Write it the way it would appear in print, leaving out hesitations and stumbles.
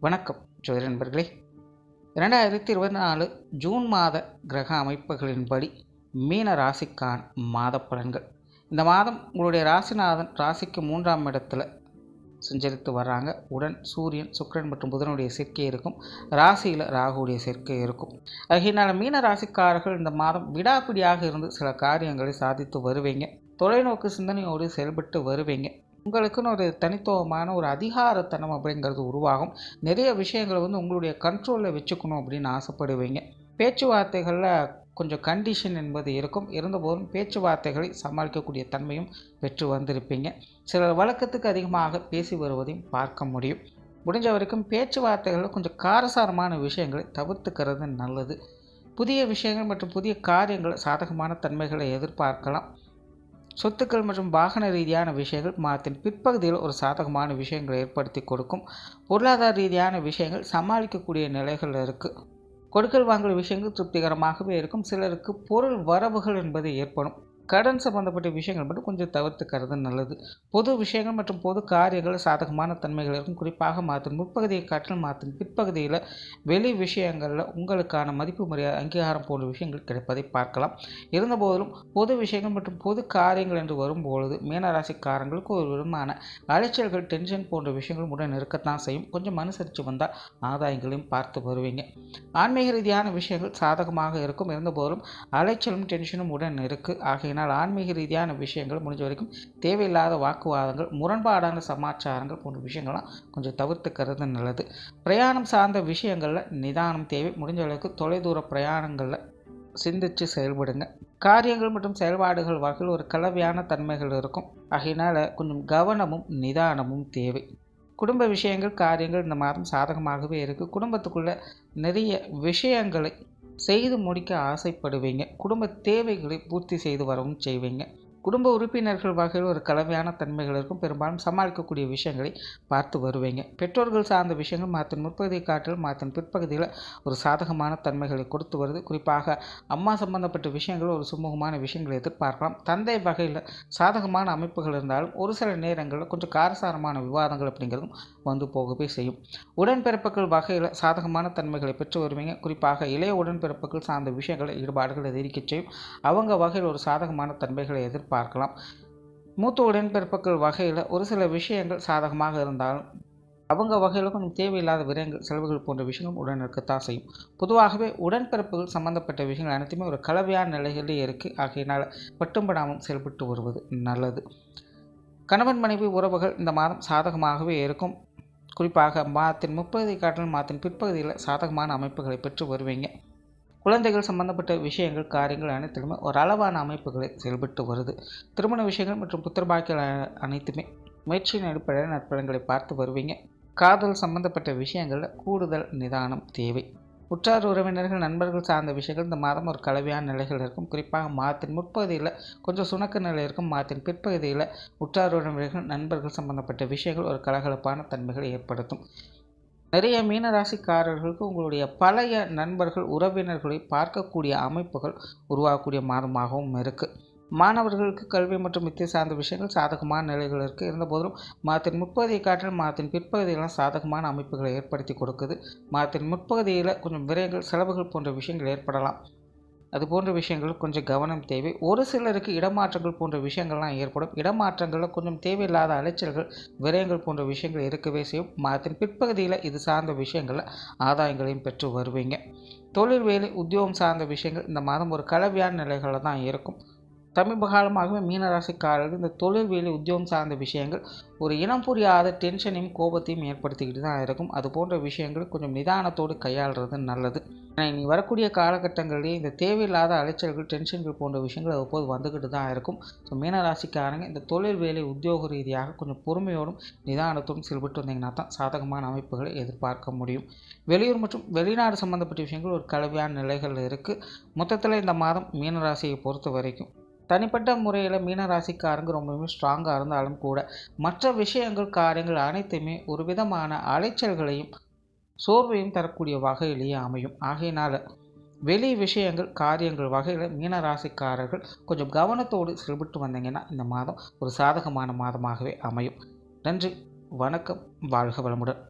வணக்கம் ஜோதிட நண்பர்களே. 2024 ஜூன் மாத கிரக அமைப்புகளின்படி மீன ராசிக்கான மாத பலன்கள். இந்த மாதம் உங்களுடைய ராசிநாதன் ராசிக்கு 3ஆம் இடத்துல சஞ்சரித்து வர்றாங்க. உடன் சூரியன், சுக்கிரன் மற்றும் புதனுடைய சேர்க்கை இருக்கும். ராசியில் ராகுடைய சேர்க்கை இருக்கும். ஆகையினால் மீன ராசிக்காரர்கள் இந்த மாதம் விடாப்பிடியாக இருந்து சில காரியங்களை சாதித்து வருவீங்க. தொலைநோக்கு சிந்தனையோடு செயல்பட்டு வருவீங்க. உங்களுக்குன்னு ஒரு தனித்துவமான ஒரு அதிகாரத்தனம் அப்படிங்கிறது உருவாகும். நிறைய விஷயங்களை உங்களுடைய கண்ட்ரோலில் வச்சுக்கணும் அப்படின்னு ஆசைப்படுவீங்க. பேச்சுவார்த்தைகளில் கொஞ்சம் கண்டிஷன் என்பது இருக்கும். இருந்தபோதும் பேச்சுவார்த்தைகளை சமாளிக்கக்கூடிய தன்மையும் பெற்று வந்திருப்பீங்க. சிலர் வழக்கத்துக்கு அதிகமாக பேசி வருவதையும் பார்க்க முடியும். முடிஞ்ச வரைக்கும் பேச்சுவார்த்தைகளில் கொஞ்சம் காரசாரமான விஷயங்களை தவிர்த்துக்கிறது நல்லது. புதிய விஷயங்கள் மற்றும் புதிய காரியங்கள் சாதகமான தன்மைகளை எதிர்பார்க்கலாம். சொத்துக்கள் மற்றும் வாகன ரீதியான விஷயங்கள் மாதத்தின் பிற்பகுதியில் ஒரு சாதகமான விஷயங்களை ஏற்படுத்தி கொடுக்கும். பொருளாதார ரீதியான விஷயங்கள் சமாளிக்கக்கூடிய நிலைகள் இருக்குது. கொடுக்கல் வாங்கல் விஷயங்கள் திருப்திகரமாகவே இருக்கும். சிலருக்கு பொருள் வரவுகள் என்பது ஏற்படும். கடன் சம்பந்தப்பட்ட விஷயங்கள் மட்டும் கொஞ்சம் தவிர்த்துக்கிறது நல்லது. பொது விஷயங்கள் மற்றும் பொது காரியங்கள் சாதகமான தன்மைகள் இருக்கும். குறிப்பாக மாதத்தின் முற்பகுதியை காட்டிலும் மாதத்தின் பிற்பகுதியில் வெளி விஷயங்களில் உங்களுக்கான மதிப்பு மரியாதை அங்கீகாரம் போன்ற விஷயங்கள் கிடைப்பதை பார்க்கலாம். இருந்தபோதிலும் பொது விஷயங்கள் மற்றும் பொது காரியங்கள் என்று வரும்பொழுது மீனராசிக்காரங்களுக்கு ஒரு விதமான அலைச்சல்கள், டென்ஷன் போன்ற விஷயங்கள் உடன் இருக்கத்தான் செய்யும். கொஞ்சம் அனுசரித்து வந்தால் ஆதாயங்களையும் பார்த்து வருவீங்க. ஆன்மீக ரீதியான விஷயங்கள் சாதகமாக இருக்கும். இருந்தபோதிலும் அலைச்சலும் டென்ஷனும் உடன் இருக்குது. ஆகையினால் ஆன்மீக ரீதியான விஷயங்கள் முடிஞ்ச வரைக்கும் தேவையில்லாத வாக்குவாதங்கள், முரண்பாடான சமாச்சாரங்கள் போன்ற விஷயங்கள்லாம் கொஞ்சம் தவிர்த்துக்கிறது நல்லது. பிரயாணம் சார்ந்த விஷயங்களில் நிதானம் தேவை. முடிஞ்ச அளவுக்கு தொலைதூர பிரயாணங்களில் சிந்தித்து செயல்படுங்க. காரியங்கள் மற்றும் செயல்பாடுகள் வகையில் ஒரு கலவையான தன்மைகள் இருக்கும். ஆகையினால் கொஞ்சம் கவனமும் நிதானமும் தேவை. குடும்ப விஷயங்கள், காரியங்கள் இந்த மாதம் சாதகமாகவே இருக்குது. குடும்பத்துக்குள்ளே நிறைய விஷயங்களை செய்து முடிக்க ஆசைப்படுவீங்க. குடும்ப தேவைகளை பூர்த்தி செய்து வரவும் செய்வீங்க. குடும்ப உறுப்பினர்கள் வகையில் ஒரு கலவையான தன்மைகள் இருக்கும். பெரும்பாலும் சமாளிக்கக்கூடிய விஷயங்களை பார்த்து வருவீங்க. பெற்றோர்கள் சார்ந்த விஷயங்கள் மாதத்தின் முற்பகுதியை காட்டில் மாதத்தின் பிற்பகுதியில் ஒரு சாதகமான தன்மைகளை கொடுத்து வருது. குறிப்பாக அம்மா சம்பந்தப்பட்ட விஷயங்கள் ஒரு சுமூகமான விஷயங்களை எதிர்பார்க்கலாம். தந்தை வகையில் சாதகமான அமைப்புகள் இருந்தாலும் ஒரு சில நேரங்களில் கொஞ்சம் காரசாரமான விவாதங்கள் அப்படிங்கிறதும் வந்து போகவே செய்யும். உடன்பிறப்புகள் வகையில் சாதகமான தன்மைகளை பெற்று வருவீங்க. குறிப்பாக இளைய உடன்பிறப்புகள் சார்ந்த விஷயங்களை ஈடுபாடுகள் எதிர்க்க செய்யும். அவங்க வகையில் ஒரு சாதகமான தன்மைகளை பார்க்கலாம். மூத்த உடன்பிறப்புகள் வகையில் ஒரு சில விஷயங்கள் சாதகமாக இருந்தாலும் அவங்க வகையில் கொஞ்சம் தேவையில்லாத விரயங்கள், செலவுகள் போன்ற விஷயங்களும் உடன் இருக்கத்தான் செய்யும். பொதுவாகவே உடன்பிறப்புகள் சம்பந்தப்பட்ட விஷயங்கள் அனைத்துமே ஒரு கலவையான நிலைகளே இருக்குது. ஆகையினால் பட்டும்படாமல் செயல்பட்டு வருவது நல்லது. கணவன் மனைவி உறவுகள் இந்த மாதம் சாதகமாகவே இருக்கும். குறிப்பாக மாதத்தின் முற்பகுதியை காட்டிலும் மாதத்தின் பிற்பகுதியில் சாதகமான அமைப்புகளை பெற்று வருவீங்க. குழந்தைகள் சம்பந்தப்பட்ட விஷயங்கள், காரியங்கள் அனைத்திலுமே ஒரு அளவான அமைப்புகளை செயல்பட்டு வருது. திருமண விஷயங்கள் மற்றும் புத்திரபாக்கியங்கள் அனைத்துமே முயற்சியின் அடிப்படையில் நற்பலன்களை பார்த்து வருவீங்க. காதல் சம்பந்தப்பட்ட விஷயங்களில் கூடுதல் நிதானம் தேவை. உற்றார் உறவினர்கள், நண்பர்கள் சார்ந்த விஷயங்கள் இந்த மாதம் ஒரு கலவையான நிலைகள் இருக்கும். குறிப்பாக மாதத்தின் முற்பகுதியில் கொஞ்சம் சுணக்க நிலை இருக்கும். மாதத்தின் பிற்பகுதியில் உற்றார் உறவினர்கள், நண்பர்கள் சம்பந்தப்பட்ட விஷயங்கள் ஒரு கலகலப்பான தன்மைகளை ஏற்படுத்தும். நிறைய மீனராசிக்காரர்களுக்கு உங்களுடைய பழைய நண்பர்கள், உறவினர்களை பார்க்கக்கூடிய அமைப்புகள் உருவாகக்கூடிய மாதமாகவும் இருக்குது. மாணவர்களுக்கு கல்வி மற்றும் வித்தை சார்ந்த விஷயங்கள் சாதகமான நிலைகள் இருக்குது. இருந்தபோதிலும் மாதத்தின் முற்பகுதியை காட்டிலும் மாதத்தின் பிற்பகுதியெல்லாம் சாதகமான அமைப்புகளை ஏற்படுத்தி கொடுக்குது. மாதத்தின் முற்பகுதியில் கொஞ்சம் விரயங்கள், செலவுகள் போன்ற விஷயங்கள் ஏற்படலாம். அது போன்ற விஷயங்கள் கொஞ்சம் கவனம் தேவை. ஒரு சிலருக்கு இடமாற்றங்கள் போன்ற விஷயங்கள்லாம் ஏற்படும். இடமாற்றங்களில் கொஞ்சம் தேவையில்லாத அலைச்சல்கள், விரயங்கள் போன்ற விஷயங்கள் இருக்கவே செய்யும். மாதத்தின் பிற்பகுதியில் இது சார்ந்த விஷயங்களில் ஆதாயங்களையும் பெற்று வருவீங்க. தொழில், வேலை, உத்தியோகம் சார்ந்த விஷயங்கள் இந்த மாதம் ஒரு கலவையான நிலைகளில் தான் இருக்கும். சமீப காலமாகவே மீனராசிக்காரர்கள் இந்த தொழில், வேலை, உத்தியோகம் சார்ந்த விஷயங்கள் ஒரு இனம் புரியாத டென்ஷனையும் கோபத்தையும் ஏற்படுத்திக்கிட்டு தான் இருக்கும். அது போன்ற விஷயங்கள் கொஞ்சம் நிதானத்தோடு கையாளுறது நல்லது. இனி வரக்கூடிய காலகட்டங்களிலே இந்த தேவையில்லாத அலைச்சல்கள், டென்ஷன்கள் போன்ற விஷயங்கள் அவ்வப்போது வந்துக்கிட்டு தான் இருக்கும். ஸோ மீனராசிக்காரங்க இந்த தொழில், வேலை, உத்தியோக ரீதியாக கொஞ்சம் பொறுமையோடும் நிதானத்தோடும் செயல்பட்டு வந்தீங்கன்னா தான் சாதகமான அமைப்புகளை எதிர்பார்க்க முடியும். வெளியூர் மற்றும் வெளிநாடு சம்பந்தப்பட்ட விஷயங்கள் ஒரு கலவையான நிலைகள் இருக்குது. மொத்தத்தில் இந்த மாதம் மீனராசியை பொறுத்த வரைக்கும் தனிப்பட்ட முறையில் மீனராசிக்காரங்க ரொம்பவுமே ஸ்ட்ராங்காக இருந்தாலும் கூட மற்ற விஷயங்கள், காரியங்கள் அனைத்துமே ஒரு விதமான அலைச்சல்களையும் சோர்வையும் தரக்கூடிய வகையிலேயே அமையும். ஆகையினால் வெளி விஷயங்கள், காரியங்கள் வகையில் மீனராசிக்காரர்கள் கொஞ்சம் கவனத்தோடு செயல்பட்டு வந்தீங்கன்னா இந்த மாதம் ஒரு சாதகமான மாதமாகவே அமையும். நன்றி, வணக்கம், வாழ்க வளமுடன்.